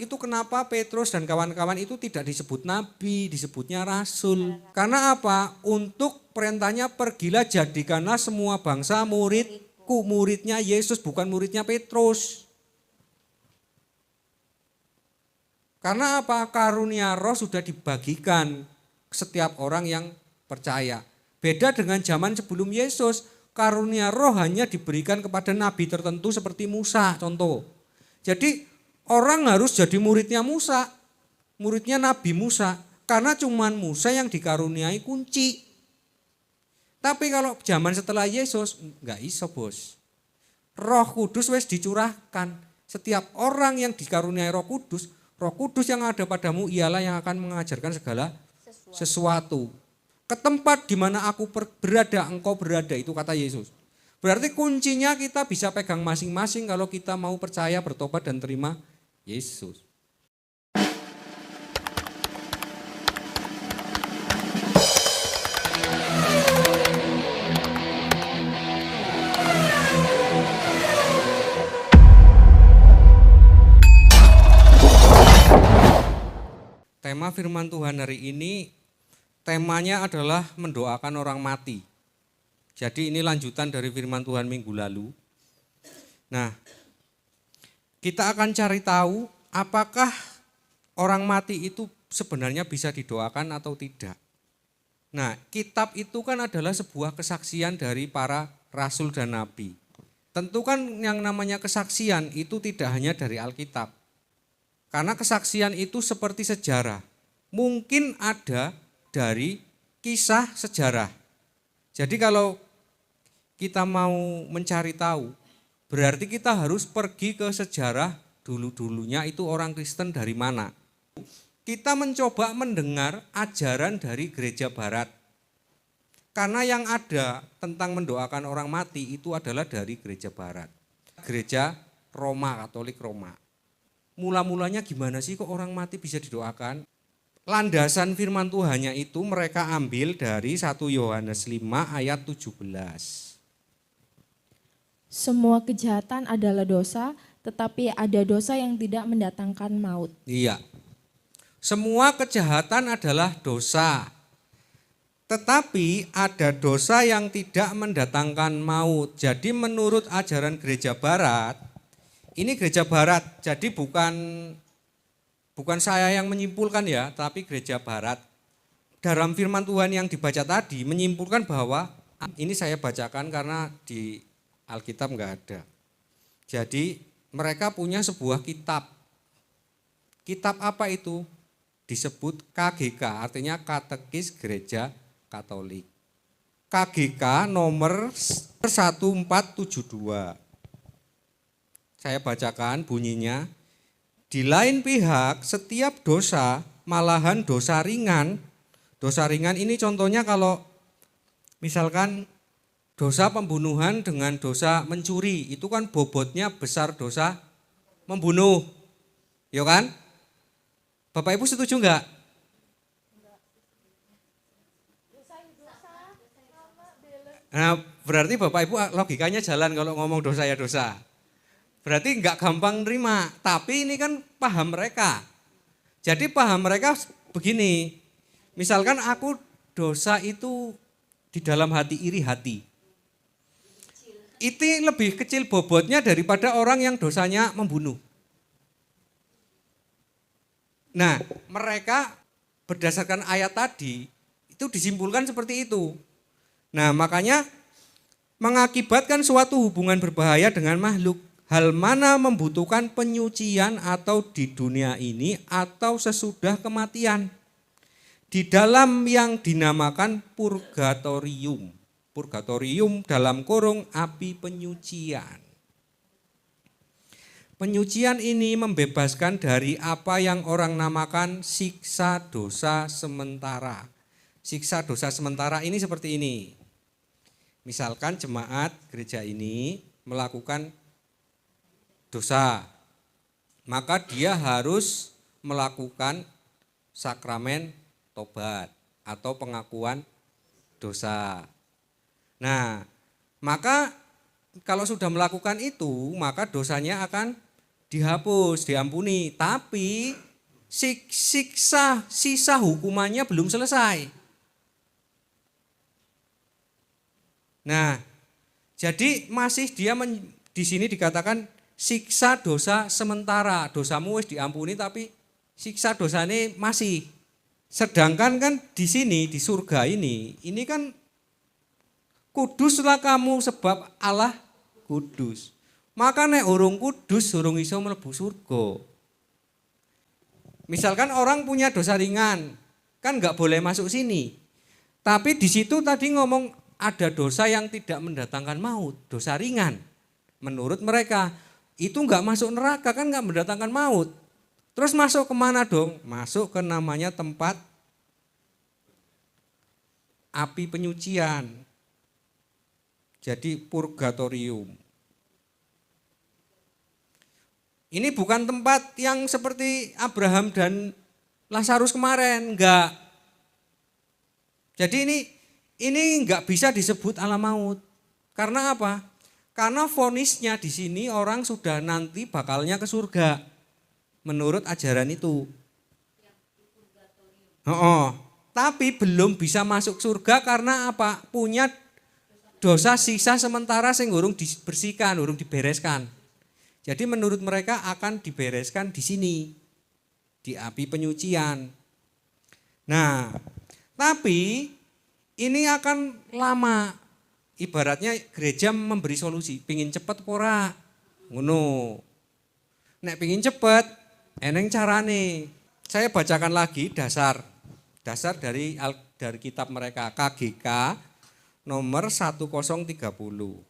Itu kenapa Petrus dan kawan-kawan itu tidak disebut nabi, disebutnya rasul. Karena apa? Untuk perintahnya pergilah jadikanlah semua bangsa muridku, muridnya Yesus bukan muridnya Petrus. Karena apa? Karunia roh sudah dibagikan setiap orang yang percaya. Beda dengan zaman sebelum Yesus, karunia roh hanya diberikan kepada nabi tertentu seperti Musa contoh. Jadi orang harus jadi muridnya Musa, muridnya Nabi Musa. Karena cuman Musa yang dikaruniai kunci. Tapi kalau zaman setelah Yesus, enggak iso bos. Roh Kudus wes dicurahkan. Setiap orang yang dikaruniai Roh Kudus yang ada padamu ialah yang akan mengajarkan segala sesuatu. Ke tempat di mana aku berada, engkau berada, itu kata Yesus. Berarti kuncinya kita bisa pegang masing-masing kalau kita mau percaya, bertobat dan terima Yesus. Tema firman Tuhan hari ini, temanya adalah mendoakan orang mati. Jadi ini lanjutan dari firman Tuhan minggu lalu. Nah, kita akan cari tahu apakah orang mati itu sebenarnya bisa didoakan atau tidak. Nah, kitab itu kan adalah sebuah kesaksian dari para rasul dan nabi. Tentu kan yang namanya kesaksian itu tidak hanya dari Alkitab. Karena kesaksian itu seperti sejarah. Mungkin ada dari kisah sejarah. Jadi kalau kita mau mencari tahu, berarti kita harus pergi ke sejarah dulu-dulunya itu orang Kristen dari mana. Kita mencoba mendengar ajaran dari gereja barat. Karena yang ada tentang mendoakan orang mati itu adalah dari gereja barat. Gereja Roma, Katolik Roma. Mula-mulanya gimana sih kok orang mati bisa didoakan? Landasan firman Tuhannya itu mereka ambil dari 1 Yohanes 5 ayat 17. Semua kejahatan adalah dosa, tetapi ada dosa yang tidak mendatangkan maut. Iya. Semua kejahatan adalah dosa. Tetapi ada dosa yang tidak mendatangkan maut. Jadi menurut ajaran gereja barat, ini gereja barat, jadi bukan saya yang menyimpulkan ya, tapi gereja barat. Dalam firman Tuhan yang dibaca tadi menyimpulkan bahwa, ini saya bacakan karena di Alkitab enggak ada. Jadi mereka punya sebuah kitab. Kitab apa itu? Disebut KGK, artinya Katekis Gereja Katolik. KGK nomor 1472. Saya bacakan bunyinya, di lain pihak setiap dosa, malahan dosa ringan ini contohnya kalau misalkan dosa pembunuhan dengan dosa mencuri, itu kan bobotnya besar dosa membunuh, ya kan? Bapak Ibu setuju enggak? Nah berarti Bapak Ibu logikanya jalan kalau ngomong dosa ya dosa. Berarti enggak gampang nerima, tapi ini kan paham mereka. Jadi paham mereka begini, misalkan aku dosa itu di dalam hati, iri hati. Itu lebih kecil bobotnya daripada orang yang dosanya membunuh. Nah mereka berdasarkan ayat tadi, itu disimpulkan seperti itu. Nah makanya mengakibatkan suatu hubungan berbahaya dengan makhluk. Hal mana membutuhkan penyucian atau di dunia ini atau sesudah kematian. Di dalam yang dinamakan purgatorium. Purgatorium dalam kurung api penyucian. Penyucian ini membebaskan dari apa yang orang namakan siksa dosa sementara. Siksa dosa sementara ini seperti ini. Misalkan jemaat gereja ini melakukan dosa, maka dia harus melakukan sakramen tobat atau pengakuan dosa. Nah, maka kalau sudah melakukan itu, maka dosanya akan dihapus, diampuni, tapi sisa hukumannya belum selesai. Nah, jadi masih dia di sini dikatakan siksa dosa sementara, dosamu wis diampuni tapi siksa dosanya masih. Sedangkan kan di sini di surga ini kan kuduslah kamu sebab Allah kudus. Maka nek urung kudus urung iso mlebu surga. Misalkan orang punya dosa ringan, kan enggak boleh masuk sini. Tapi di situ tadi ngomong ada dosa yang tidak mendatangkan maut, dosa ringan. Menurut mereka itu enggak masuk neraka, kan enggak mendatangkan maut. Terus masuk kemana dong? Masuk ke namanya tempat api penyucian. Jadi purgatorium. Ini bukan tempat yang seperti Abraham dan Lazarus kemarin, enggak. Jadi ini enggak bisa disebut alam maut. Karena apa? Karena vonisnya di sini orang sudah nanti bakalnya ke surga. Menurut ajaran itu. Tapi belum bisa masuk surga karena apa? Punya dosa sisa sementara sing urung dibersihkan, urung dibereskan. Jadi menurut mereka akan dibereskan di sini, di api penyucian. Nah, tapi ini akan lama. Ibaratnya gereja memberi solusi, pingin cepet pora, ngono. Nek pingin cepet, eneng carane. Saya bacakan lagi dasar dari kitab mereka KGK nomor 1030.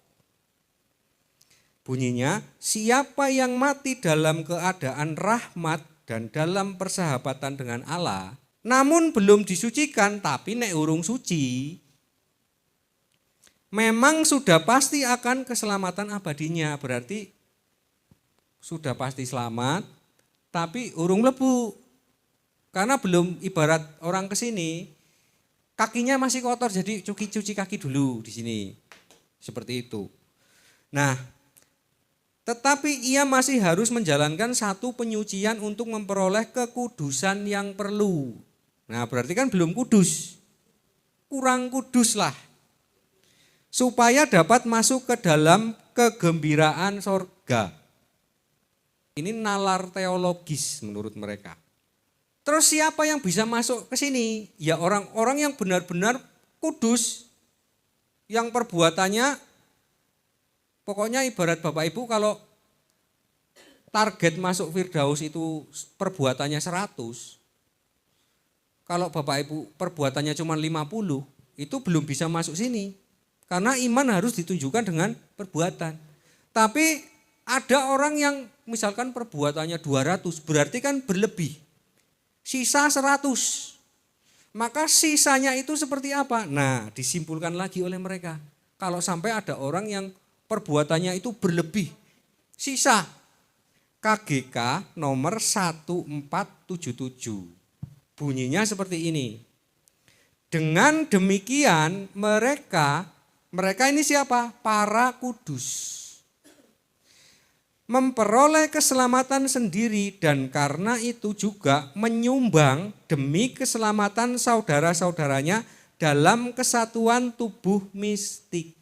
Bunyinya, siapa yang mati dalam keadaan rahmat dan dalam persahabatan dengan Allah, namun belum disucikan tapi nek urung suci, memang sudah pasti akan keselamatan abadinya. Berarti sudah pasti selamat tapi urung lebu. Karena belum, ibarat orang ke sini kakinya masih kotor, jadi cuci kaki dulu di sini. Seperti itu. Nah, tetapi ia masih harus menjalankan satu penyucian untuk memperoleh kekudusan yang perlu. Nah, berarti kan belum kudus. Kurang kudus lah. Supaya dapat masuk ke dalam kegembiraan sorga. Ini nalar teologis menurut mereka. Terus siapa yang bisa masuk ke sini? Ya orang-orang yang benar-benar kudus. Yang perbuatannya, pokoknya ibarat Bapak Ibu kalau target masuk Firdaus itu perbuatannya 100. Kalau Bapak Ibu perbuatannya cuma 50, itu belum bisa masuk sini. Karena iman harus ditunjukkan dengan perbuatan. Tapi ada orang yang misalkan perbuatannya 200, berarti kan berlebih. Sisa 100. Maka sisanya itu seperti apa? Nah, disimpulkan lagi oleh mereka. Kalau sampai ada orang yang perbuatannya itu berlebih. Sisa. KGK nomor 1477. Bunyinya seperti ini. Dengan demikian mereka ini siapa? Para kudus. Memperoleh keselamatan sendiri dan karena itu juga menyumbang demi keselamatan saudara-saudaranya dalam kesatuan tubuh mistik.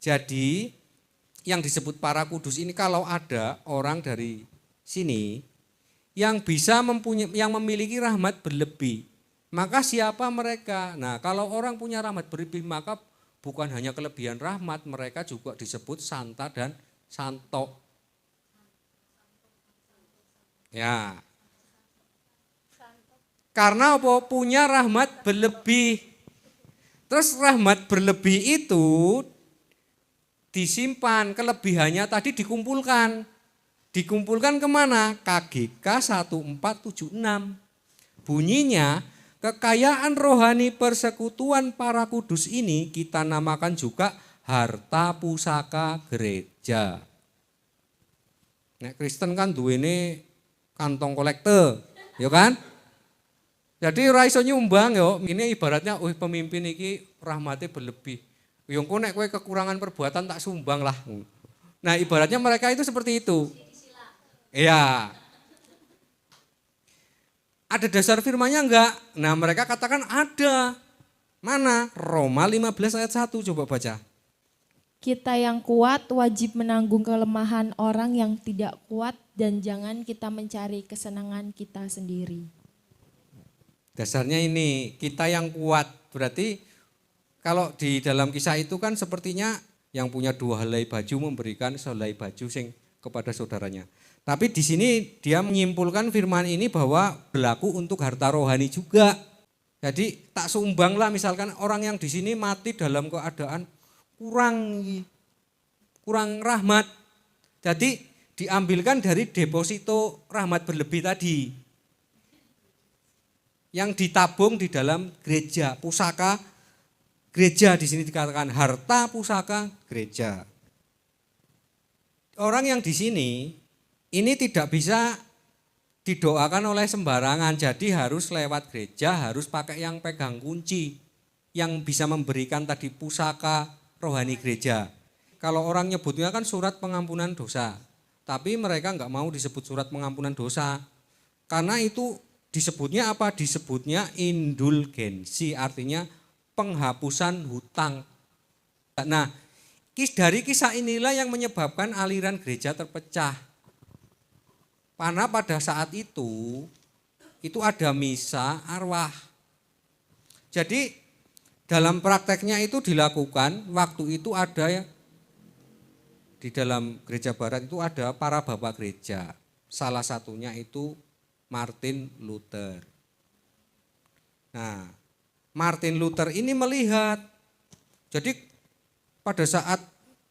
Jadi yang disebut para kudus ini kalau ada orang dari sini yang bisa yang memiliki rahmat berlebih, maka siapa mereka? Nah, kalau orang punya rahmat berlebih maka bukan hanya kelebihan rahmat, mereka juga disebut santa dan santo. Ya. Karena apa? Punya rahmat berlebih. Terus rahmat berlebih itu disimpan, kelebihannya tadi dikumpulkan. Dikumpulkan kemana? KGK 1476. Bunyinya, kekayaan rohani persekutuan para kudus ini kita namakan juga harta pusaka gereja. Nek Kristen kan duwene kantong kolektor, ya kan? Jadi ora iso nyumbang yo. Ini ibaratnya pemimpin iki rahmate berlebih. Yo engko nek kowe kekurangan perbuatan tak sumbang lah. Nah, ibaratnya mereka itu seperti itu. Iya. Ada dasar firman-nya enggak? Nah mereka katakan ada. Mana? Roma 15 ayat 1, coba baca. Kita yang kuat wajib menanggung kelemahan orang yang tidak kuat dan jangan kita mencari kesenangan kita sendiri. Dasarnya ini, kita yang kuat. Berarti kalau di dalam kisah itu kan sepertinya yang punya 2 helai baju memberikan sehelai baju sing kepada saudaranya. Tapi di sini dia menyimpulkan firman ini bahwa berlaku untuk harta rohani juga. Jadi tak sumbang lah misalkan orang yang di sini mati dalam keadaan kurang rahmat. Jadi diambilkan dari deposito rahmat berlebih tadi. Yang ditabung di dalam gereja, pusaka gereja, di sini dikatakan harta pusaka gereja. Orang yang di sini ini tidak bisa didoakan oleh sembarangan, jadi harus lewat gereja, harus pakai yang pegang kunci, yang bisa memberikan tadi pusaka rohani gereja. Kalau orang nyebutnya kan surat pengampunan dosa, tapi mereka enggak mau disebut surat pengampunan dosa. Karena itu disebutnya apa? Disebutnya indulgensi, artinya penghapusan hutang. Nah, dari kisah inilah yang menyebabkan aliran gereja terpecah. Karena pada saat itu ada misa arwah. Jadi dalam prakteknya itu dilakukan, waktu itu ada di dalam gereja barat itu ada para bapak gereja. Salah satunya itu Martin Luther. Nah, Martin Luther ini melihat, jadi pada saat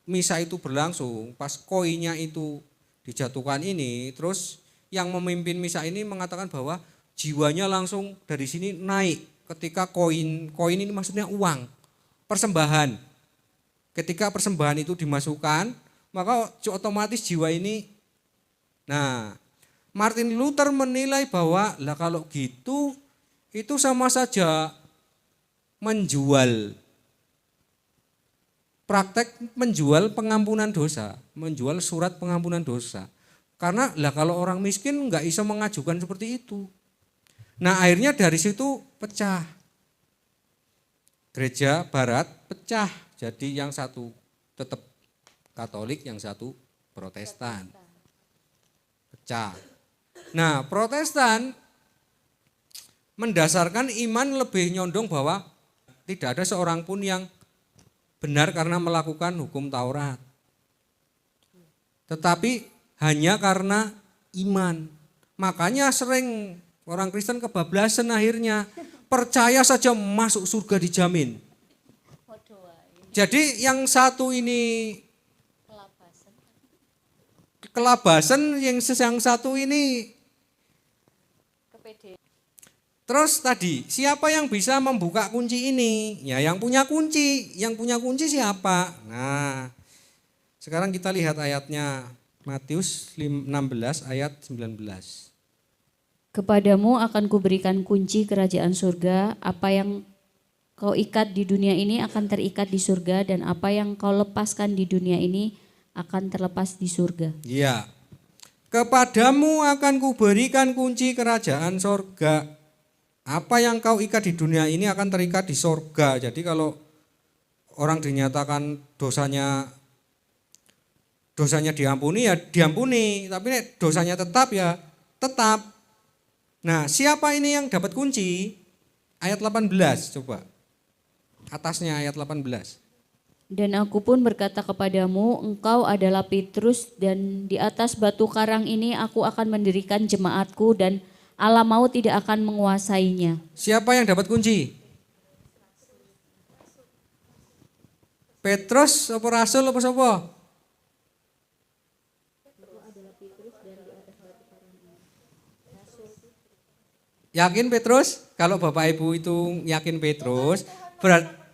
misa itu berlangsung, pas koinnya itu dijatuhkan ini, terus yang memimpin misa ini mengatakan bahwa jiwanya langsung dari sini naik ketika koin ini maksudnya uang, persembahan. Ketika persembahan itu dimasukkan, maka otomatis jiwa ini. Nah, Martin Luther menilai bahwa lah kalau gitu itu sama saja menjual, praktek menjual pengampunan dosa, menjual surat pengampunan dosa. Karena lah kalau orang miskin enggak bisa mengajukan seperti itu. Nah akhirnya dari situ pecah. Gereja barat pecah, jadi yang satu tetap Katolik, yang satu Protestan. Pecah. Nah Protestan mendasarkan iman lebih nyondong bahwa tidak ada seorang pun yang benar karena melakukan hukum Taurat. Tetapi hanya karena iman. Makanya sering orang Kristen kebablasan akhirnya. Percaya saja masuk surga dijamin. Jadi yang satu ini kelabasan, yang satu ini terus tadi, siapa yang bisa membuka kunci ini? Ya yang punya kunci. Yang punya kunci siapa? Nah, sekarang kita lihat ayatnya, Matius 16 ayat 19. Kepadamu akan kuberikan kunci kerajaan surga, apa yang kau ikat di dunia ini akan terikat di surga, dan apa yang kau lepaskan di dunia ini akan terlepas di surga. Iya, kepadamu akan kuberikan kunci kerajaan surga. Apa yang kau ikat di dunia ini akan terikat di surga. Jadi kalau orang dinyatakan dosanya diampuni ya diampuni, tapi dosanya tetap ya tetap. Nah, siapa ini yang dapat kunci? Ayat 18 coba. Atasnya ayat 18. Dan aku pun berkata kepadamu, engkau adalah Petrus, dan di atas batu karang ini aku akan mendirikan jemaatku, dan alam maut tidak akan menguasainya. Siapa yang dapat kunci? Petrus apa rasul apa sapa? Yakin Petrus? Kalau Bapak Ibu itu yakin Petrus,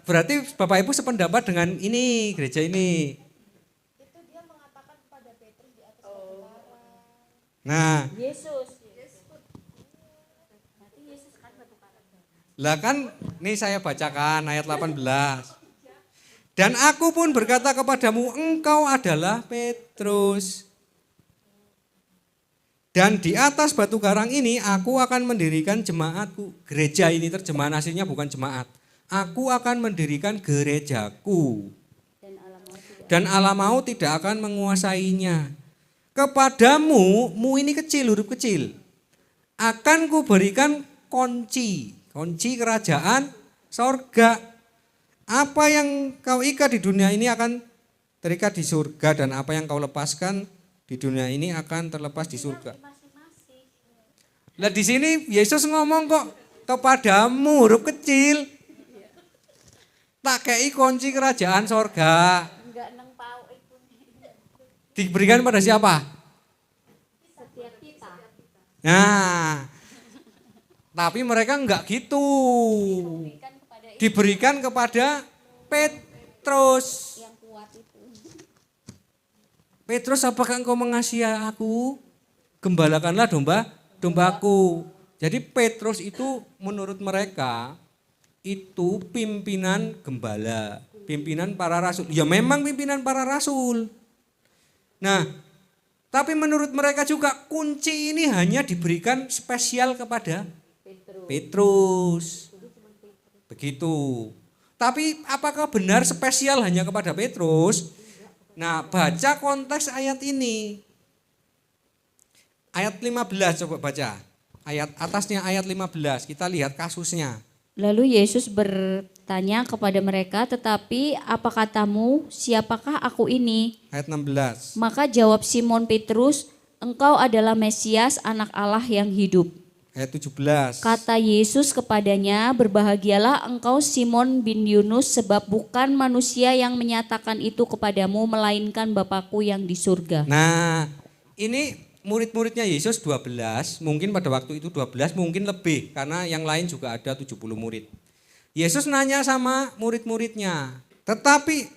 berarti Bapak Ibu sependapat dengan ini, gereja ini. Itu dia mengatakan kepada Petrus di atas batu karang. Nah, Yesus. lah kan ini saya bacakan ayat 18. Dan aku pun berkata kepadamu, engkau adalah Petrus. Dan di atas batu karang ini aku akan mendirikan jemaatku. Gereja ini terjemahan aslinya bukan jemaat. Aku akan mendirikan gerejaku. Dan Allah maut tidak akan menguasainya. Kepadamu, mu ini kecil, huruf kecil. Akan kuberikan kunci kerajaan sorga. Apa yang kau ikat di dunia ini akan terikat di surga, dan apa yang kau lepaskan di dunia ini akan terlepas di surga. Lah di sini Yesus ngomong kok kepadamu, huruf kecil. Tak kei kunci kerajaan sorga. Diberikan pada siapa? Setiap kita. Nah, tapi mereka enggak gitu. Diberikan kepada Petrus. Yang kuat itu. Petrus, apakah engkau mengasihi aku? Gembalakanlah dombaku. Jadi Petrus itu menurut mereka itu pimpinan gembala, pimpinan para rasul. Ya memang pimpinan para rasul. Nah, tapi menurut mereka juga kunci ini hanya diberikan spesial kepada Petrus. Begitu. Tapi apakah benar spesial hanya kepada Petrus? Nah, baca konteks ayat ini. Ayat 15 coba baca. Ayat atasnya ayat 15. Kita lihat kasusnya. Lalu Yesus bertanya kepada mereka, tetapi apa katamu, siapakah aku ini? Ayat 16. Maka jawab Simon Petrus, engkau adalah Mesias, anak Allah yang hidup. Ayat 17. Kata Yesus kepadanya, berbahagialah engkau Simon bin Yunus, sebab bukan manusia yang menyatakan itu kepadamu, melainkan Bapakku yang di surga. Nah, ini murid-muridnya Yesus 12, mungkin pada waktu itu 12, mungkin lebih, karena yang lain juga ada 70 murid. Yesus nanya sama murid-muridnya, tetapi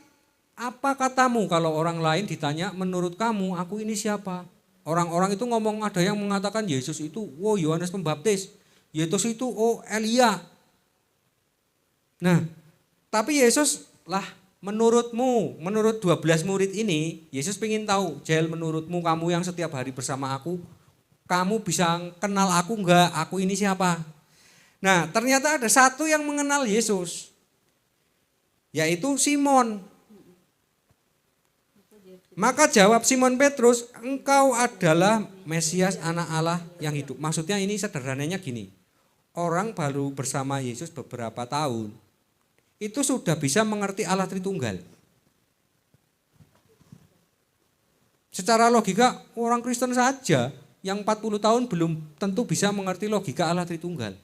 apa katamu? Kalau orang lain ditanya, menurut kamu aku ini siapa? Orang-orang itu ngomong, ada yang mengatakan Yesus itu, Yohanes Pembaptis. Yesus itu, Elia. Nah, tapi Yesus lah, menurut 12 murid ini, Yesus pengen tahu, Jel, menurutmu kamu yang setiap hari bersama aku, kamu bisa kenal aku enggak? Aku ini siapa? Nah, ternyata ada satu yang mengenal Yesus, yaitu Simon. Maka jawab Simon Petrus, engkau adalah Mesias, anak Allah yang hidup. Maksudnya ini sederhananya gini, orang baru bersama Yesus beberapa tahun, itu sudah bisa mengerti Allah Tritunggal. Secara logika orang Kristen saja yang 40 tahun belum tentu bisa mengerti logika Allah Tritunggal.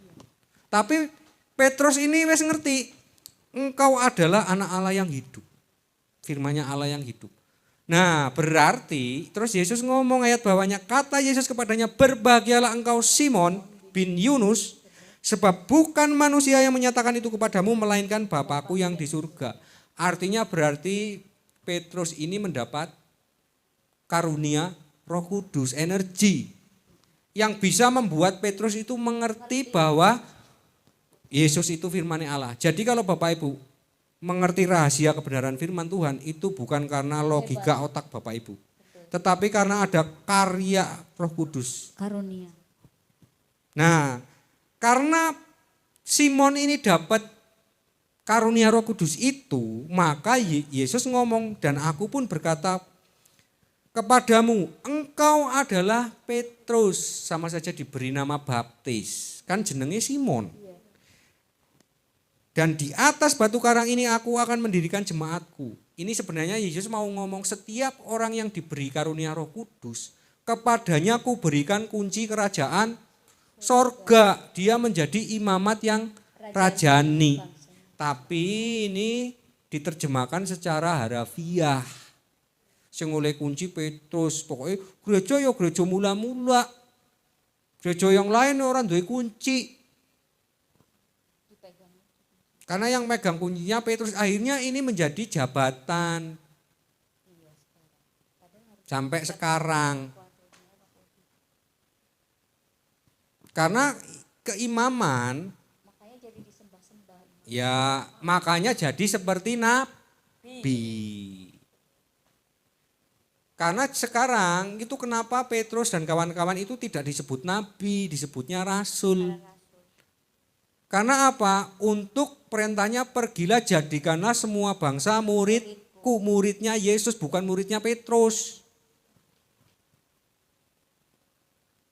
Tapi Petrus ini wes ngerti, engkau adalah anak Allah yang hidup. Firman-Nya Allah yang hidup. Nah, berarti terus Yesus ngomong ayat bawahnya, kata Yesus kepadanya, berbahagialah engkau Simon bin Yunus, sebab bukan manusia yang menyatakan itu kepadamu, melainkan Bapakku yang di surga. Artinya berarti Petrus ini mendapat karunia Roh Kudus, energi yang bisa membuat Petrus itu mengerti bahwa Yesus itu firman Allah. Jadi kalau Bapak Ibu mengerti rahasia kebenaran firman Tuhan, itu bukan karena logika otak Bapak Ibu, tetapi karena ada karya Roh Kudus. Karunia. Nah, karena Simon ini dapat karunia Roh Kudus itu, maka Yesus ngomong, dan aku pun berkata kepadamu, engkau adalah Petrus. Sama saja diberi nama baptis, kan jenenge Simon. Dan di atas batu karang ini aku akan mendirikan jemaatku. Ini sebenarnya Yesus mau ngomong setiap orang yang diberi karunia Roh Kudus, kepadanya aku berikan kunci kerajaan sorga. Dia menjadi imamat yang rajani. Tapi ini diterjemahkan secara harafiah. Sing oleh kunci Petrus, pokoknya gereja ya gereja mula-mula. Gereja yang lain orang duwe kunci. Karena yang megang kuncinya Petrus, akhirnya ini menjadi jabatan. Sampai sekarang. Karena keimaman, ya makanya jadi seperti nabi. Karena sekarang itu kenapa Petrus dan kawan-kawan itu tidak disebut nabi, disebutnya rasul. Karena apa? Untuk perintahnya pergilah jadikanlah semua bangsa muridku, muridnya Yesus bukan muridnya Petrus.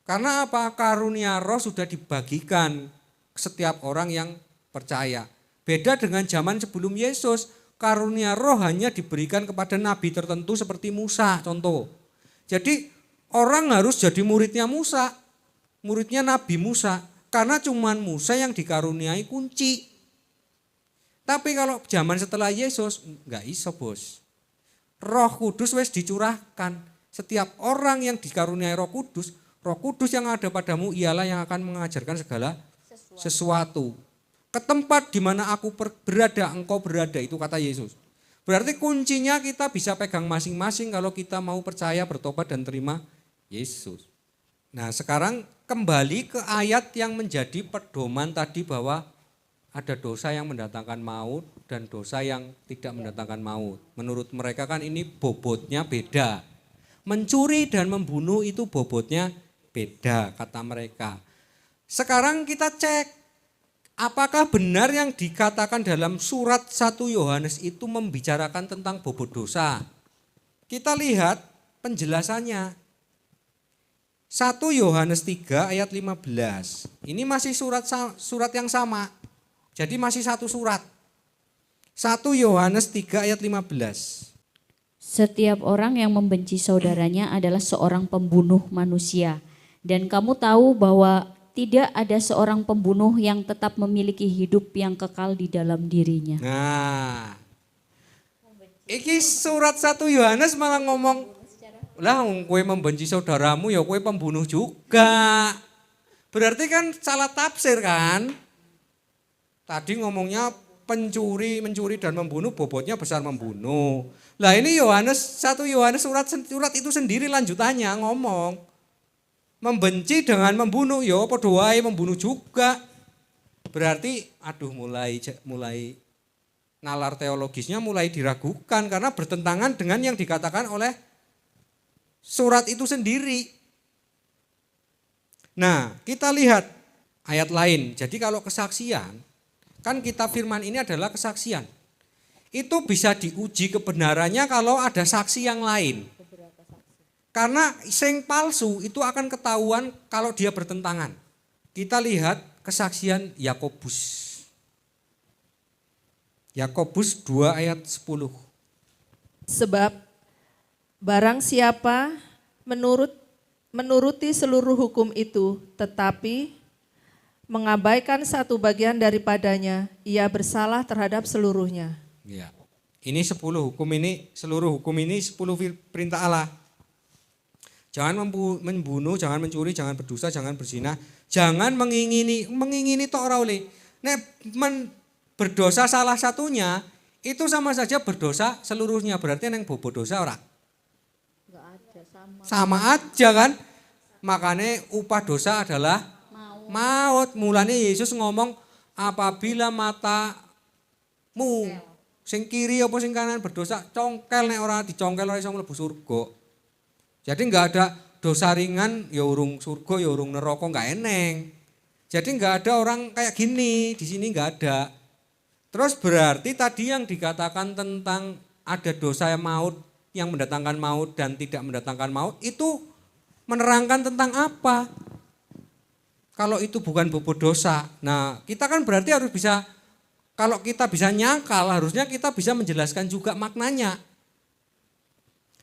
Karena apa? Karunia roh sudah dibagikan setiap orang yang percaya. Beda dengan zaman sebelum Yesus, karunia roh hanya diberikan kepada nabi tertentu seperti Musa contoh. Jadi orang harus jadi muridnya Musa, muridnya Nabi Musa. Karena cuman Musa yang dikaruniai kunci. Tapi kalau zaman setelah Yesus, enggak iso bos. Roh Kudus wes dicurahkan. Setiap orang yang dikaruniai Roh Kudus yang ada padamu ialah yang akan mengajarkan segala sesuatu. Ke tempat di mana aku berada, engkau berada, itu kata Yesus. Berarti kuncinya kita bisa pegang masing-masing kalau kita mau percaya, bertobat dan terima Yesus. Nah sekarang kembali ke ayat yang menjadi pedoman tadi bahwa ada dosa yang mendatangkan maut dan dosa yang tidak mendatangkan maut. Menurut mereka kan ini bobotnya beda. Mencuri dan membunuh itu bobotnya beda kata mereka. Sekarang kita cek. Apakah benar yang dikatakan dalam surat 1 Yohanes itu membicarakan tentang bobot dosa? Kita lihat penjelasannya. 1 Yohanes 3 ayat 15. Ini masih surat yang sama. Jadi masih satu surat. 1 Yohanes 3 ayat 15. Setiap orang yang membenci saudaranya adalah seorang pembunuh manusia. Dan kamu tahu bahwa tidak ada seorang pembunuh yang tetap memiliki hidup yang kekal di dalam dirinya. Nah, iki surat 1 Yohanes malah ngomong, lah kue membenci saudaramu ya kue pembunuh juga. Berarti kan salah tafsir kan. Tadi ngomongnya mencuri dan membunuh bobotnya besar membunuh. Lah ini 1 Yohanes surat itu sendiri lanjutannya ngomong. Membenci dengan membunuh, ya padha wae membunuh juga. Berarti mulai nalar teologisnya mulai diragukan karena bertentangan dengan yang dikatakan oleh surat itu sendiri. Nah, kita lihat ayat lain. Jadi kalau kesaksian, kan kita firman ini adalah kesaksian. Itu bisa diuji kebenarannya kalau ada saksi yang lain. Karena sing palsu itu akan ketahuan kalau dia bertentangan. Kita lihat kesaksian Yakobus. Yakobus 2 ayat 10. Sebab barang siapa menuruti seluruh hukum itu tetapi mengabaikan satu bagian daripadanya, ia bersalah terhadap seluruhnya. Ya. Ini 10 hukum ini, seluruh hukum ini 10 perintah Allah. Jangan membunuh, jangan mencuri, jangan berdusta, jangan berzina, jangan mengingini tok ora oleh. Nek berdosa salah satunya itu sama saja berdosa seluruhnya. Berarti yang bobot dosa ora? Enggak ada, sama aja kan? Makanya upah dosa adalah maut. Mulanya Yesus ngomong apabila matamu sing kiri apa sing kanan berdosa congkel, nek ora dicongkel ora iso mlebu surga. Jadi enggak ada dosa ringan ya urung surga ya urung neraka, enggak eneng. Jadi enggak ada orang kayak gini, di sini enggak ada. Terus berarti tadi yang dikatakan tentang ada dosa yang maut yang mendatangkan maut dan tidak mendatangkan maut itu menerangkan tentang apa? Kalau itu bukan bobot dosa. Nah, kita kan berarti harus bisa, kalau kita bisa nyangkal harusnya kita bisa menjelaskan juga maknanya.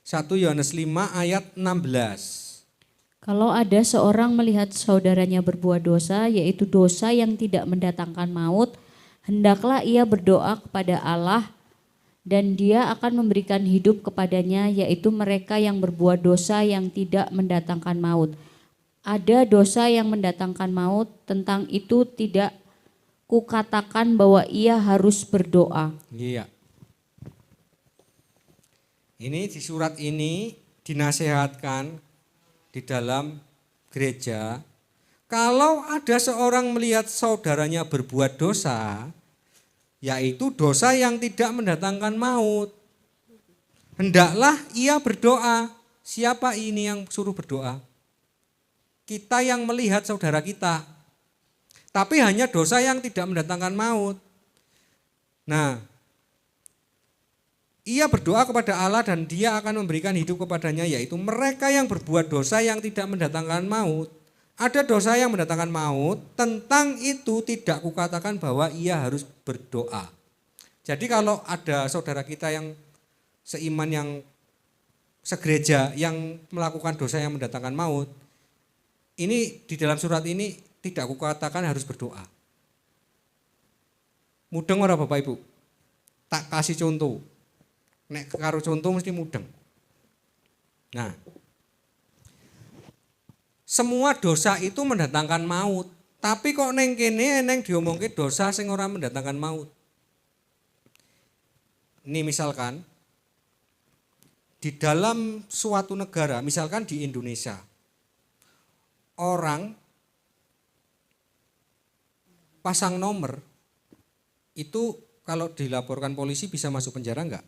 1 Yohanes 5 ayat 16. Kalau ada seorang melihat saudaranya berbuat dosa, yaitu dosa yang tidak mendatangkan maut, hendaklah ia berdoa kepada Allah dan Dia akan memberikan hidup kepadanya, yaitu mereka yang berbuat dosa yang tidak mendatangkan maut. Ada dosa yang mendatangkan maut, tentang itu tidak kukatakan bahwa ia harus berdoa. Iya. Ini di surat ini dinasehatkan di dalam gereja. Kalau ada seorang melihat saudaranya berbuat dosa, yaitu dosa yang tidak mendatangkan maut, hendaklah ia berdoa. Siapa ini yang suruh berdoa? Kita yang melihat saudara kita. Tapi hanya dosa yang tidak mendatangkan maut. Nah, ia berdoa kepada Allah dan Dia akan memberikan hidup kepadanya, yaitu mereka yang berbuat dosa yang tidak mendatangkan maut. Ada dosa yang mendatangkan maut, tentang itu tidak kukatakan bahwa ia harus berdoa. Jadi kalau ada saudara kita yang seiman, yang segereja, yang melakukan dosa yang mendatangkan maut, ini di dalam surat ini tidak kukatakan harus berdoa. Mudeng ora Bapak Ibu? Tak kasih contoh. Nek karo contoh mesti mudeng. Nah, semua dosa itu mendatangkan maut. Tapi kok neng kene neng diomongke dosa sing ora mendatangkan maut. Ini misalkan di dalam suatu negara, misalkan di Indonesia, orang pasang nomor itu kalau dilaporkan polisi bisa masuk penjara enggak?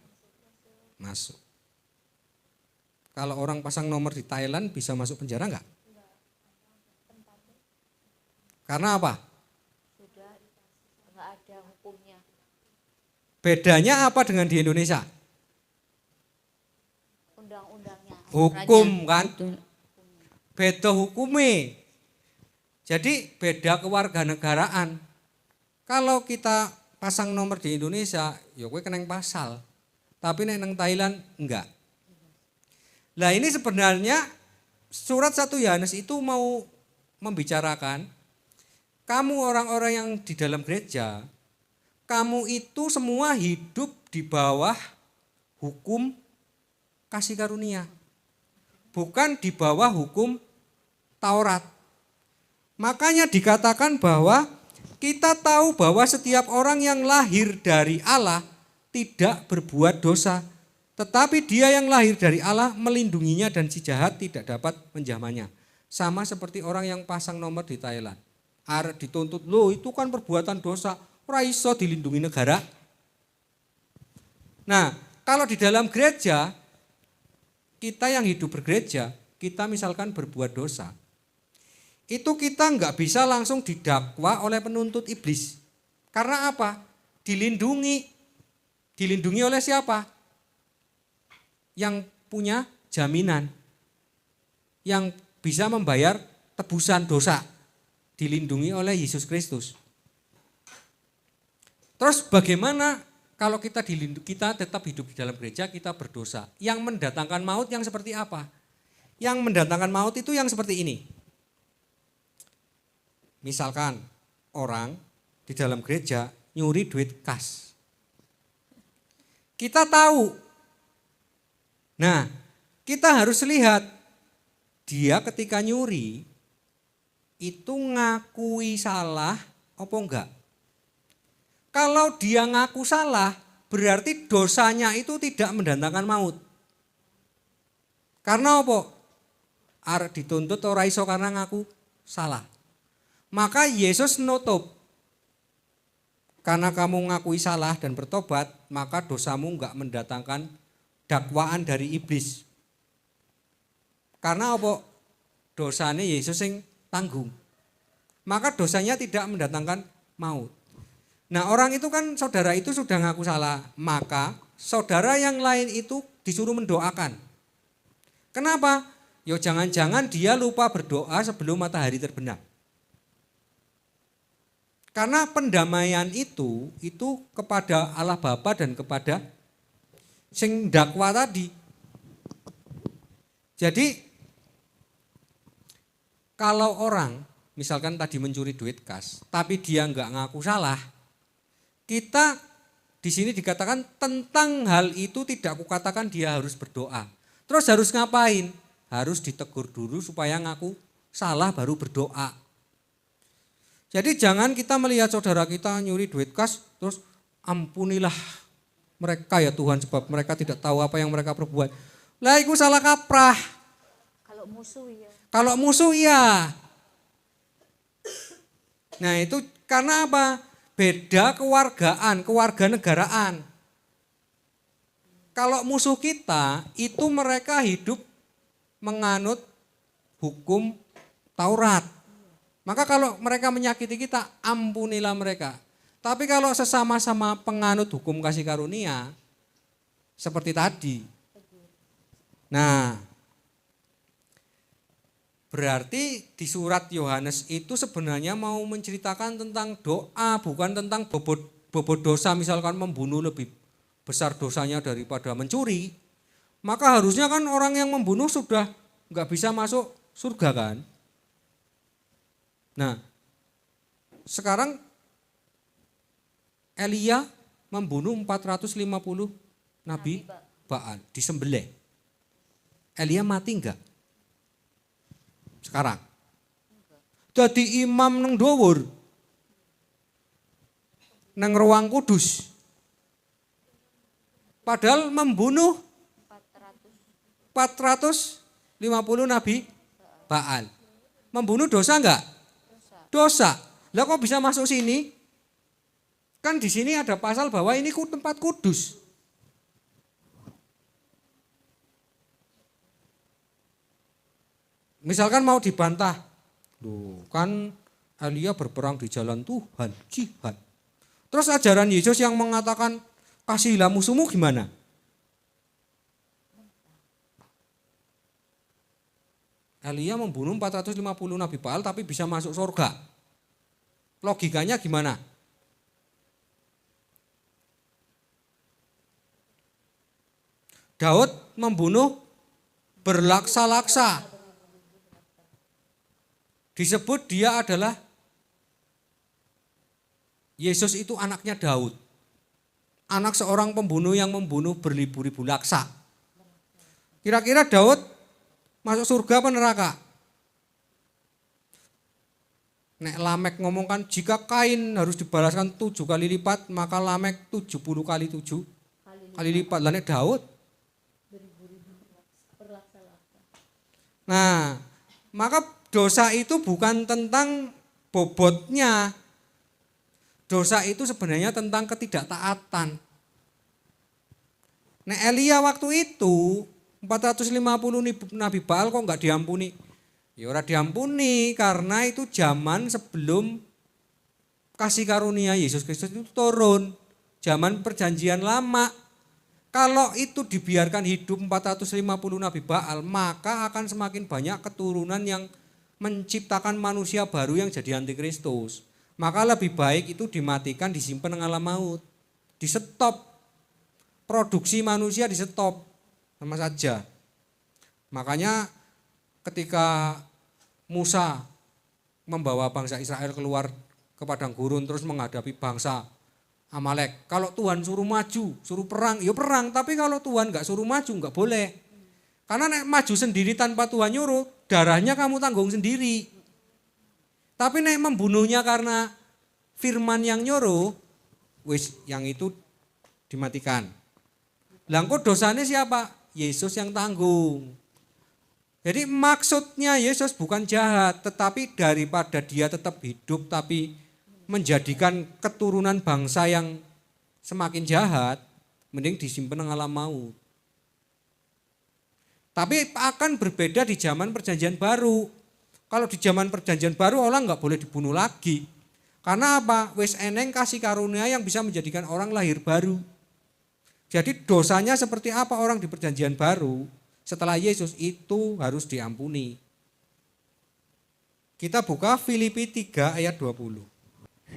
Masuk. Kalau orang pasang nomor di Thailand bisa masuk penjara enggak? Karena apa? Sudah enggak ada hukumnya. Bedanya apa dengan di Indonesia? Undang-undangnya. Hukum kan? Betul. Beda hukumnya. Jadi beda kewarganegaraan. Kalau kita pasang nomor di Indonesia, ya kowe kena pasal. Tapi nek nang Thailand enggak. Lah ini sebenarnya surat 1 Yohanes itu mau membicarakan kamu orang-orang yang di dalam gereja, kamu itu semua hidup di bawah hukum kasih karunia. Bukan di bawah hukum Taurat. Makanya dikatakan bahwa kita tahu bahwa setiap orang yang lahir dari Allah tidak berbuat dosa, tetapi dia yang lahir dari Allah melindunginya dan si jahat tidak dapat menjamahnya. Sama seperti orang yang pasang nomor di Thailand. Arep dituntut, loh itu kan perbuatan dosa, ora iso dilindungi negara. Nah, kalau di dalam gereja, kita yang hidup bergereja, kita misalkan berbuat dosa, itu kita enggak bisa langsung didakwa oleh penuntut iblis. Karena apa? Dilindungi. Dilindungi oleh siapa? Yang punya jaminan. Yang bisa membayar tebusan dosa. Dilindungi oleh Yesus Kristus. Terus bagaimana kalau kita tetap hidup di dalam gereja, kita berdosa? Yang mendatangkan maut yang seperti apa? Yang mendatangkan maut itu yang seperti ini. Misalkan orang di dalam gereja nyuri duit kas. Kita tahu. Nah, kita harus lihat dia ketika nyuri itu ngakui salah apa enggak. Kalau dia ngaku salah, berarti dosanya itu tidak mendatangkan maut. Karena apa? Arep dituntut ora iso karena ngaku salah. Maka Yesus nutup. Karena kamu ngakui salah dan bertobat, maka dosamu enggak mendatangkan dakwaan dari iblis. Karena apa? Dosanya Yesus yang tanggung. Maka dosanya tidak mendatangkan maut. Nah, orang itu kan saudara itu sudah ngaku salah, maka saudara yang lain itu disuruh mendoakan. Kenapa? Yo jangan-jangan dia lupa berdoa sebelum matahari terbenam. Karena pendamaian itu kepada Allah Bapa dan kepada sing dakwa tadi. Jadi kalau orang misalkan tadi mencuri duit kas, tapi dia enggak ngaku salah, kita di sini dikatakan tentang hal itu tidak kukatakan dia harus berdoa. Terus harus ngapain? Harus ditegur dulu supaya ngaku salah baru berdoa. Jadi jangan kita melihat saudara kita nyuri duit kas, terus ampunilah mereka ya Tuhan sebab mereka tidak tahu apa yang mereka perbuat. Lah itu salah kaprah. Kalau musuh ya. Kalau musuh ya. Nah itu karena apa? Beda kewarganegaraan. Kalau musuh kita itu mereka hidup menganut hukum Taurat. Maka kalau mereka menyakiti kita, ampunilah mereka. Tapi kalau sesama-sama penganut hukum kasih karunia, seperti tadi. Nah, berarti di surat Yohanes itu sebenarnya mau menceritakan tentang doa, bukan tentang bobot dosa, misalkan membunuh lebih besar dosanya daripada mencuri. Maka harusnya kan orang yang membunuh sudah nggak bisa masuk surga kan. Nah, sekarang Elia membunuh 450 nabi Baal, disembelih. Elia mati enggak? Sekarang. Jadi imam nang dhuwur. Nang ruang kudus. Padahal membunuh 450 nabi Baal. Membunuh dosa enggak? Dosa. Lah kok bisa masuk sini? Kan di sini ada pasal bahwa ini tempat kudus. Misalkan mau dibantah, loh kan Elia berperang di jalan Tuhan, jihad. Terus ajaran Yesus yang mengatakan kasihilah musuhmu gimana? Elia membunuh 450 nabi Baal tapi bisa masuk surga. Logikanya gimana? Daud membunuh berlaksa-laksa. Disebut dia adalah Yesus itu anaknya Daud. Anak seorang pembunuh yang membunuh beribu-ribu laksa. Kira-kira Daud masuk surga apa neraka? Nek Lamek ngomongkan jika Kain harus dibalaskan 7 kali lipat, maka Lamek 70 kali 7 kali lipat. Lah nek Daud? Nah, maka dosa itu bukan tentang bobotnya. Dosa itu sebenarnya tentang ketidaktaatan. Nek Elia waktu itu 450 nabi Baal kok enggak diampuni? Ya ora diampuni karena itu zaman sebelum kasih karunia Yesus Kristus itu turun. Zaman perjanjian lama. Kalau itu dibiarkan hidup 450 nabi Baal, maka akan semakin banyak keturunan yang menciptakan manusia baru yang jadi antikristus. Maka lebih baik itu dimatikan, disimpan dengan alam maut. Di stop. Produksi manusia di stop. Sama saja. Makanya ketika Musa membawa bangsa Israel keluar ke padang gurun terus menghadapi bangsa Amalek. Kalau Tuhan suruh maju, suruh perang, ya perang. Tapi kalau Tuhan enggak suruh maju, enggak boleh. Karena nek maju sendiri tanpa Tuhan nyuruh, darahnya kamu tanggung sendiri. Tapi nek membunuhnya karena firman yang nyuruh, wis yang itu dimatikan. Lah kok dosanya siapa? Yesus yang tanggung. Jadi maksudnya Yesus bukan jahat, tetapi daripada dia tetap hidup tapi menjadikan keturunan bangsa yang semakin jahat, mending disimpan dengan alam maut. Tapi akan berbeda di zaman perjanjian baru. Kalau di zaman perjanjian baru orang nggak boleh dibunuh lagi. Karena apa? Wis eneng kasih karunia yang bisa menjadikan orang lahir baru. Jadi dosanya seperti apa orang di perjanjian baru setelah Yesus itu harus diampuni. Kita buka Filipi 3 ayat 20.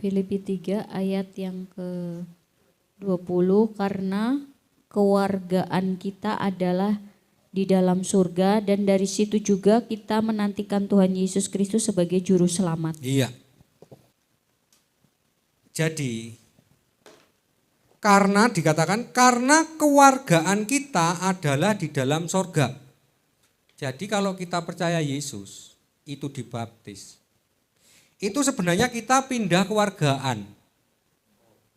Filipi 3 ayat yang ke-20, karena kewargaan kita adalah di dalam surga dan dari situ juga kita menantikan Tuhan Yesus Kristus sebagai juru selamat. Iya. Jadi karena dikatakan karena kewargaan kita adalah di dalam surga. Jadi kalau kita percaya Yesus itu dibaptis. Itu sebenarnya kita pindah kewargaan.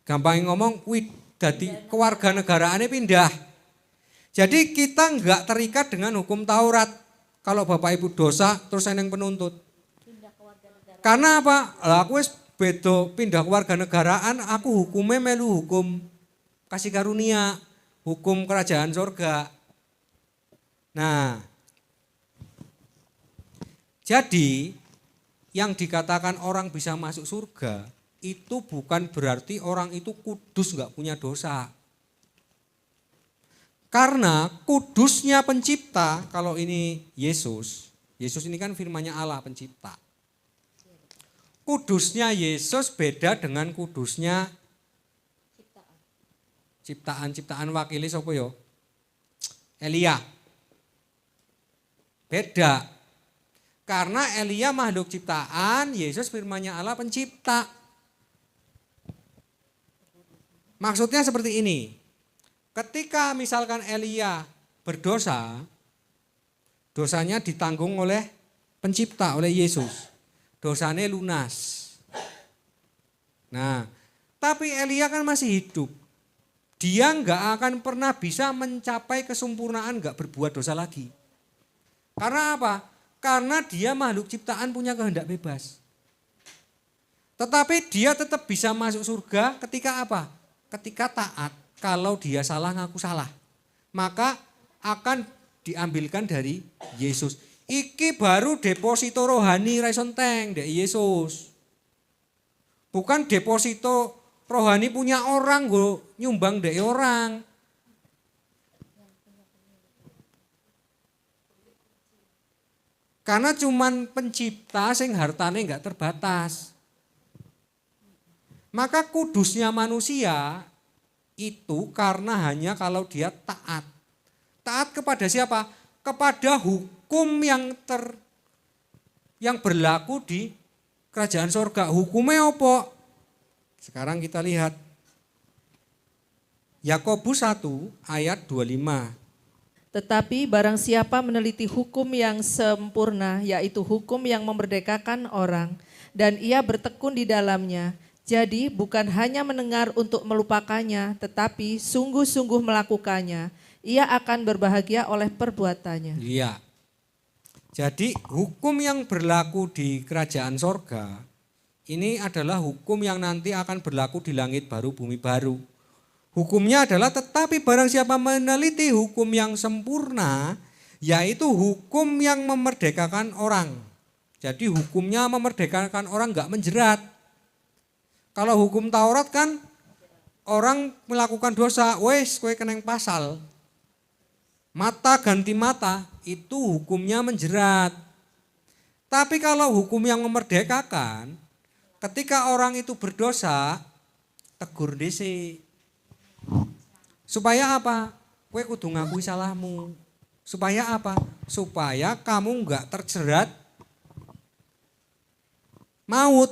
Gampang ngomong, jadi kewarganegaraannya pindah. Jadi kita enggak terikat dengan hukum Taurat. Kalau Bapak Ibu dosa terus eneng penuntut. Karena apa? Lah aku wis beda pindah kewarganegaraan, aku hukumnya melu hukum kasih karunia, hukum kerajaan surga. Nah, Jadi yang dikatakan orang bisa masuk surga itu bukan berarti orang itu kudus nggak punya dosa. Karena kudusnya pencipta, kalau ini Yesus ini kan firman-Nya Allah pencipta. Kudusnya Yesus beda dengan kudusnya ciptaan wakili sapa ya? Elia. Beda. Karena Elia makhluk ciptaan, Yesus firman-Nya Allah pencipta. Maksudnya seperti ini. Ketika misalkan Elia berdosa, dosanya ditanggung oleh pencipta, oleh Yesus. Dosanya lunas. Nah, tapi Elia kan masih hidup. Dia enggak akan pernah bisa mencapai kesempurnaan enggak berbuat dosa lagi. Karena apa? Karena dia makhluk ciptaan punya kehendak bebas. Tetapi dia tetap bisa masuk surga ketika apa? Ketika taat. Kalau dia salah ngaku salah. Maka akan diambilkan dari Yesus. Iki baru deposito rohani raison teng dari Yesus. Bukan deposito rohani punya orang go nyumbang dari orang. Karena cuman pencipta sing hartane enggak terbatas. Maka kudusnya manusia itu karena hanya kalau dia taat. Taat kepada siapa? Kepada hukum yang berlaku di kerajaan sorga. Hukumnya apa? Sekarang kita lihat. Yakobus 1 ayat 25. Tetapi barang siapa meneliti hukum yang sempurna, yaitu hukum yang memerdekakan orang, dan ia bertekun di dalamnya, jadi bukan hanya mendengar untuk melupakannya, tetapi sungguh-sungguh melakukannya, ia akan berbahagia oleh perbuatannya. Iya. Jadi hukum yang berlaku di kerajaan sorga, ini adalah hukum yang nanti akan berlaku di langit baru, bumi baru. Hukumnya adalah tetapi barang siapa meneliti hukum yang sempurna, yaitu hukum yang memerdekakan orang. Jadi hukumnya memerdekakan orang enggak menjerat. Kalau hukum Taurat kan orang melakukan dosa, wes kowe keneng pasal. Mata ganti mata, itu hukumnya menjerat. Tapi kalau hukum yang memerdekakan, ketika orang itu berdosa, tegur dhisik. Supaya apa? Kowe kudu ngakui salahmu. Supaya apa? Supaya kamu enggak terjerat maut.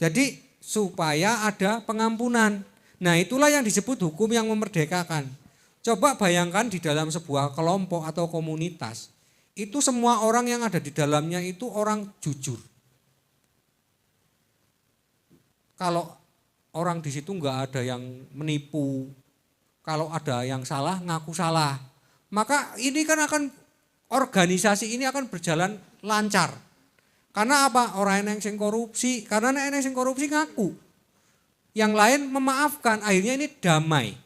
Jadi supaya ada pengampunan. Nah, itulah yang disebut hukum yang memerdekakan. Coba bayangkan di dalam sebuah kelompok atau komunitas, itu semua orang yang ada di dalamnya itu orang jujur. Kalau orang di situ enggak ada yang menipu, kalau ada yang salah ngaku salah, maka ini kan akan organisasi ini akan berjalan lancar. Karena apa? Orang yang sing korupsi, karena yang sing korupsi ngaku. Yang lain memaafkan, akhirnya ini damai.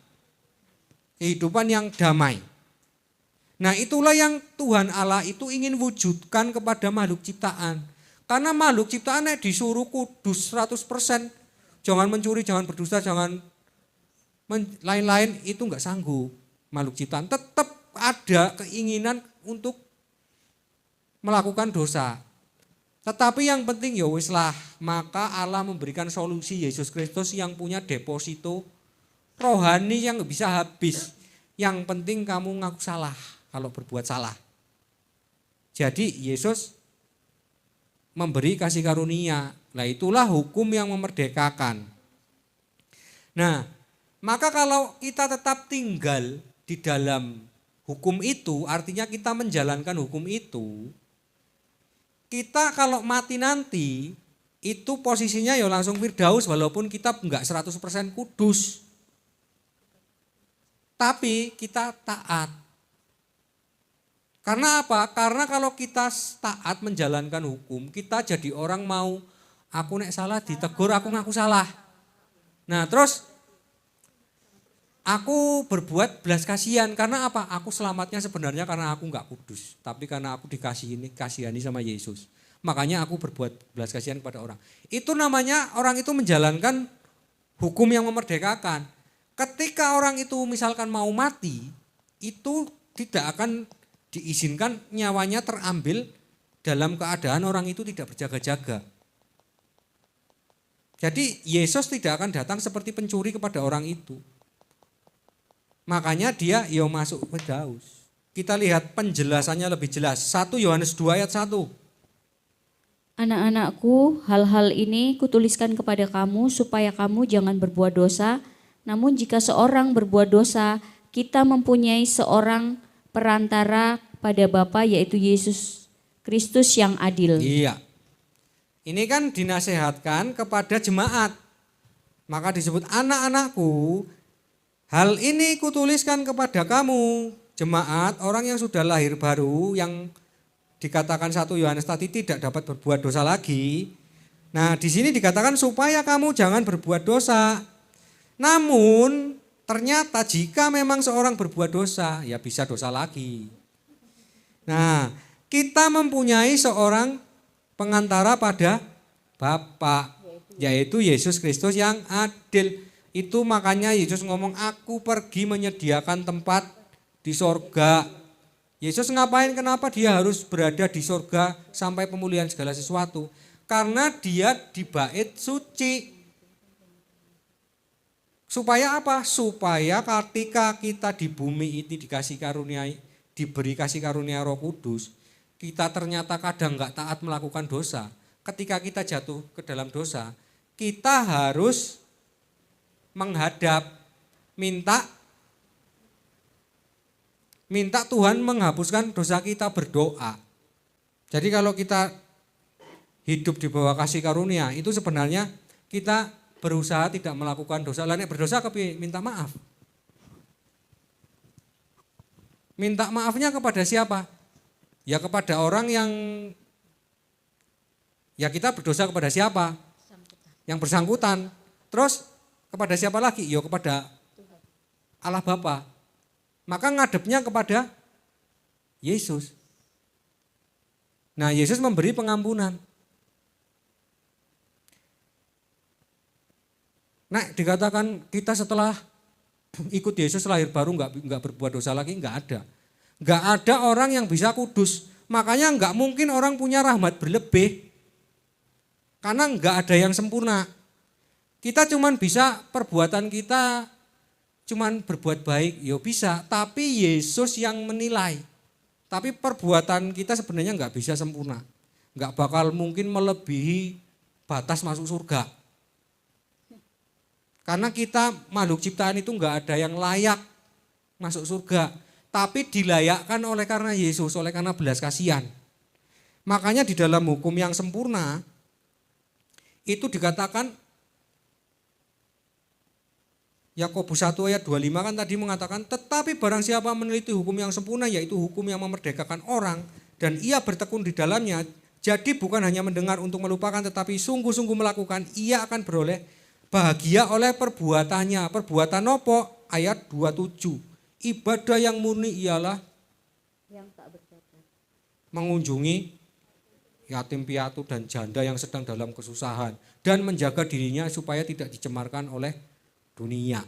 Kehidupan yang damai. Nah, itulah yang Tuhan Allah itu ingin wujudkan kepada makhluk ciptaan. Karena makhluk ciptaan disuruh kudus 100%. Jangan mencuri, jangan berdusta, jangan lain-lain, itu enggak sanggup. Makhluk ciptaan tetap ada keinginan untuk melakukan dosa. Tetapi yang penting ya wis lah, maka Allah memberikan solusi Yesus Kristus yang punya deposito rohani yang bisa habis. Yang penting kamu ngaku salah kalau berbuat salah. Jadi Yesus memberi kasih karunia. Nah, itulah hukum yang memerdekakan. Nah, maka kalau kita tetap tinggal di dalam hukum itu, artinya kita menjalankan hukum itu, kita kalau mati nanti, itu posisinya ya langsung firdaus walaupun kita enggak 100% kudus. Tapi kita taat. Karena apa? Karena kalau kita taat menjalankan hukum, kita jadi orang mau, aku nek salah ditegur, aku ngaku salah. Nah terus, Aku berbuat belas kasihan karena apa? Aku selamatnya sebenarnya karena aku enggak kudus, tapi karena aku kasihani sama Yesus. Makanya aku berbuat belas kasihan kepada orang. Itu namanya orang itu menjalankan hukum yang memerdekakan. Ketika orang itu misalkan mau mati, itu tidak akan diizinkan nyawanya terambil dalam keadaan orang itu tidak berjaga-jaga. Jadi Yesus tidak akan datang seperti pencuri kepada orang itu. Makanya dia masuk ke Daus. Kita lihat penjelasannya lebih jelas. 1 Yohanes 2 ayat 1. Anak-anakku, hal-hal ini kutuliskan kepada kamu supaya kamu jangan berbuat dosa. Namun jika seorang berbuat dosa, kita mempunyai seorang perantara pada Bapa, yaitu Yesus Kristus yang adil. Iya. Ini kan dinasehatkan kepada jemaat. Maka disebut anak-anakku, hal ini kutuliskan kepada kamu, jemaat, orang yang sudah lahir baru, yang dikatakan 1 Yohanes tadi tidak dapat berbuat dosa lagi. Nah, di sini dikatakan supaya kamu jangan berbuat dosa. Namun, ternyata jika memang seorang berbuat dosa, ya bisa dosa lagi. Nah, kita mempunyai seorang pengantara pada Bapa, yaitu Yesus Kristus yang adil. Itu makanya Yesus ngomong, aku pergi menyediakan tempat di sorga. Yesus ngapain? Kenapa dia harus berada di sorga sampai pemulihan segala sesuatu? Karena dia di bait suci. Supaya apa? Supaya ketika kita di bumi ini diberi kasih karunia Roh Kudus, kita ternyata kadang enggak taat melakukan dosa. Ketika kita jatuh ke dalam dosa, kita harus menghadap, minta Tuhan menghapuskan dosa kita, berdoa. Jadi kalau kita hidup di bawah kasih karunia, itu sebenarnya kita berusaha tidak melakukan dosa. Lainnya berdosa minta maaf. Minta maafnya kepada siapa? Ya kepada orang yang, ya kita berdosa kepada siapa? Yang bersangkutan. Terus kepada siapa lagi? Ya kepada Allah Bapa. Maka ngadepnya kepada Yesus. Nah, Yesus memberi pengampunan. Nah, dikatakan kita setelah ikut Yesus lahir baru enggak berbuat dosa lagi, enggak ada. Enggak ada orang yang bisa kudus. Makanya enggak mungkin orang punya rahmat berlebih. Karena enggak ada yang sempurna. Kita cuman bisa perbuatan kita cuman berbuat baik, ya bisa. Tapi Yesus yang menilai. Tapi perbuatan kita sebenarnya enggak bisa sempurna. Enggak bakal mungkin melebihi batas masuk surga. Karena kita makhluk ciptaan itu enggak ada yang layak masuk surga. Tapi dilayakkan oleh karena Yesus, oleh karena belas kasihan. Makanya di dalam hukum yang sempurna, itu dikatakan, Yakobus 1 ayat 25 kan tadi mengatakan, tetapi barang siapa meneliti hukum yang sempurna, yaitu hukum yang memerdekakan orang, dan ia bertekun di dalamnya, jadi bukan hanya mendengar untuk melupakan, tetapi sungguh-sungguh melakukan, ia akan beroleh bahagia oleh perbuatannya. Perbuatan apa? Ayat 27. Ibadah yang murni ialah Yang tak bercacat. mengunjungi yatim piatu dan janda yang sedang dalam kesusahan, dan menjaga dirinya supaya tidak dicemarkan oleh dunia.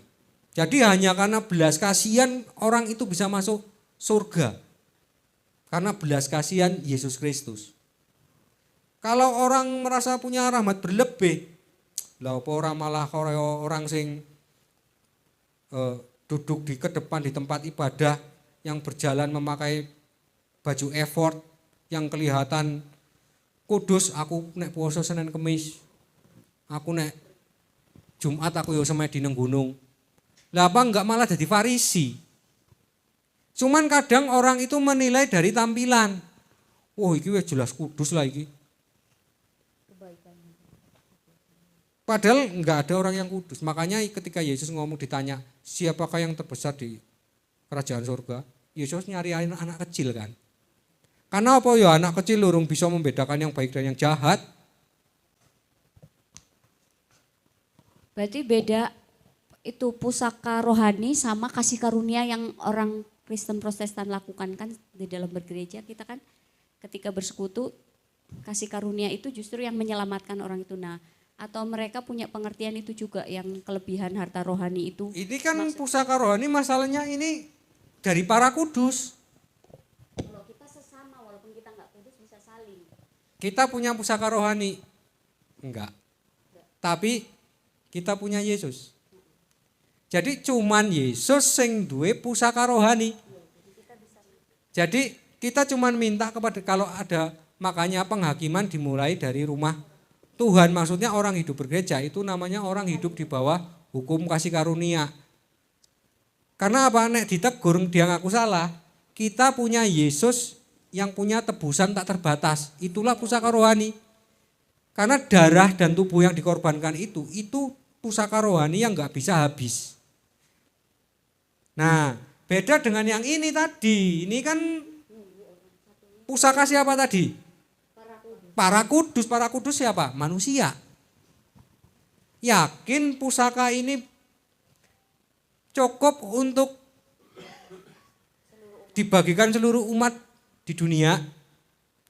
Jadi hanya karena belas kasihan orang itu bisa masuk surga. Karena belas kasihan Yesus Kristus. Kalau orang merasa punya rahmat berlebih, lah apa orang malah orang sing duduk di depan di tempat ibadah yang berjalan memakai baju effort yang kelihatan kudus, aku nek puasa Senin Kemis, aku nek Jumat aku yo semedi nang gunung. Lah apa enggak malah jadi Farisi? Cuman kadang orang itu menilai dari tampilan. Wah, iki wis jelas kudus lah iki. Padahal enggak ada orang yang kudus. Makanya ketika Yesus ngomong ditanya, siapakah yang terbesar di kerajaan surga? Yesus nyari anak kecil kan. Karena apa ya, anak kecil urung bisa membedakan yang baik dan yang jahat. Berarti beda itu pusaka rohani sama kasih karunia yang orang Kristen Protestan lakukan kan di dalam bergereja kita kan ketika bersekutu kasih karunia itu justru yang menyelamatkan orang itu. Nah, atau mereka punya pengertian itu juga yang kelebihan harta rohani itu. Ini kan pusaka rohani masalahnya ini dari para kudus. Kalau kita sesama walaupun kita nggak kudus bisa saling. Kita punya pusaka rohani? Enggak. Tapi kita punya Yesus. Jadi cuman Yesus sing duwe pusaka rohani. Jadi kita cuman minta kepada kalau ada makanya penghakiman dimulai dari rumah Tuhan. Maksudnya orang hidup bergereja itu namanya orang hidup di bawah hukum kasih karunia. Karena apa? Nek ditegur dia ngaku salah. Kita punya Yesus yang punya tebusan tak terbatas. Itulah pusaka rohani. Karena darah dan tubuh yang dikorbankan itu pusaka rohani yang nggak bisa habis. Nah, beda dengan yang ini tadi. Ini kan pusaka siapa tadi? Para kudus. Para kudus siapa? Manusia. Yakin pusaka ini cukup untuk dibagikan seluruh umat di dunia,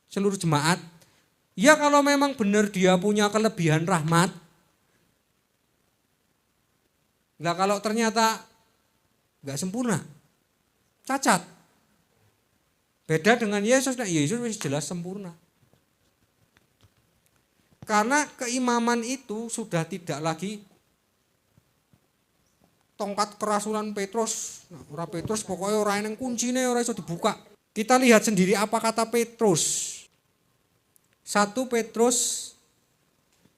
seluruh jemaat? Ya kalau memang benar dia punya kelebihan rahmat. Nah kalau ternyata enggak sempurna, cacat. Beda dengan Yesus, nah Yesus jelas sempurna. Karena keimaman itu sudah tidak lagi tongkat kerasulan Petrus. Nah, orang Petrus pokoknya orang yang kuncinya orang iso dibuka. Kita lihat sendiri apa kata Petrus. 1 Petrus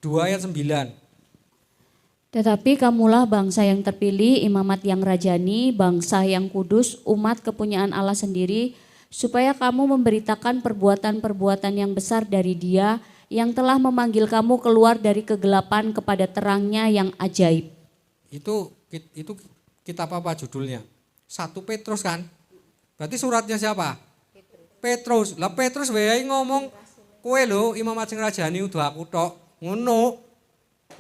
2 ayat 9. Tetapi kamulah bangsa yang terpilih, imamat yang rajani, bangsa yang kudus, umat kepunyaan Allah sendiri, supaya kamu memberitakan perbuatan-perbuatan yang besar dari Dia yang telah memanggil kamu keluar dari kegelapan kepada terangnya yang ajaib. Itu kitab apa judulnya? 1 Petrus kan? Berarti suratnya siapa? Petrus. Lah Petrus wae ngomong, kowe lho imamat sing rajani udah aku tok. Ngono.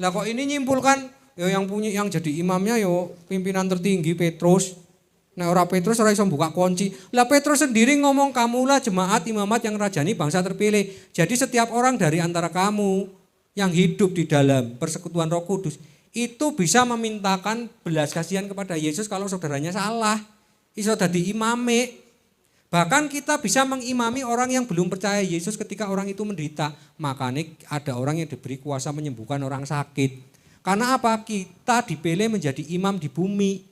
Lah kok ini nyimpulkan yang jadi imamnya pimpinan tertinggi Petrus. Nah ora Petrus ora iso buka kunci. Lah Petrus sendiri ngomong kamulah jemaat imamat yang rajani bangsa terpilih. Jadi setiap orang dari antara kamu yang hidup di dalam persekutuan Roh Kudus itu bisa memintakan belas kasihan kepada Yesus kalau saudaranya salah. Iso dadi imame. Bahkan kita bisa mengimami orang yang belum percaya Yesus ketika orang itu menderita. Makanya ada orang yang diberi kuasa menyembuhkan orang sakit. Karena apa? Kita dipilih menjadi imam di bumi.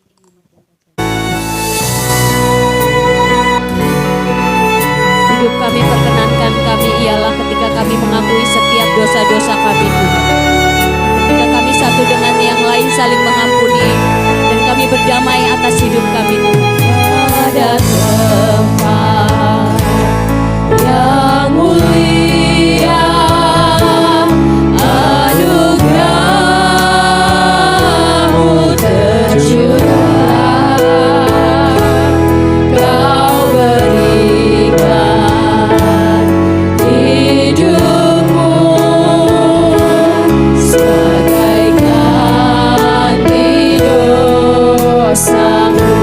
Hidup kami perkenankan kami ialah ketika kami mengakui setiap dosa-dosa kami Tuhan. Ketika kami satu dengan yang lain saling mengampuni dan kami berdamai atas hidup kami Tuhan. Pada tempat yang mulia anugerah-Mu tercurah, Kau berikan hidup-Mu sebagai ganti dosa-Ku.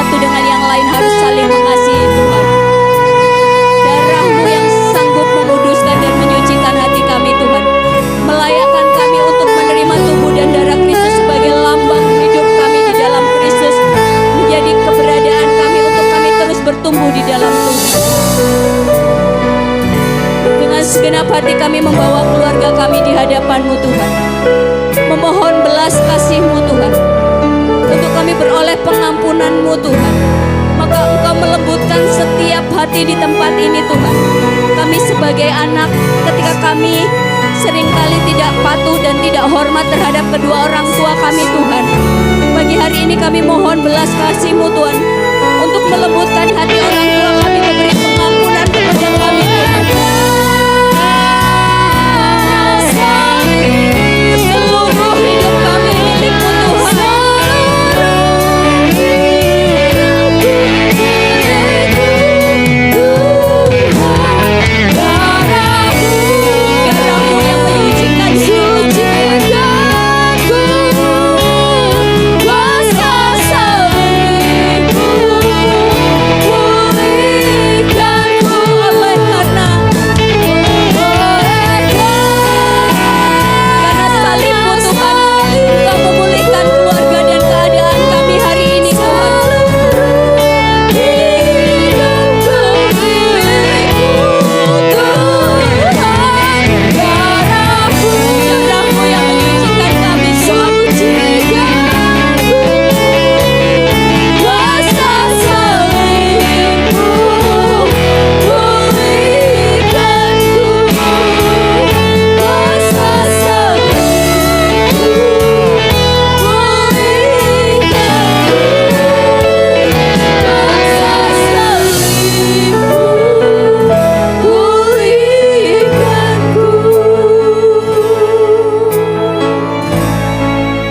satu dengan yang lain harus saling mengasihi Tuhan. Darah-Mu yang sanggup menguduskan dan menyucikan hati kami Tuhan, melayakkan kami untuk menerima tubuh dan darah Kristus sebagai lambang hidup kami di dalam Kristus, menjadi keberadaan kami untuk kami terus bertumbuh di dalam Tuhan. Dengan segenap hati kami membawa keluarga kami di hadapan-Mu Tuhan, memohon belas kasih-Mu Tuhan, untuk kami beroleh pengampunan-Mu Tuhan. Maka Engkau melembutkan setiap hati di tempat ini Tuhan. Kami sebagai anak, ketika kami seringkali tidak patuh dan tidak hormat terhadap kedua orang tua kami Tuhan, pagi hari ini kami mohon belas kasih-Mu Tuhan, untuk melembutkan hati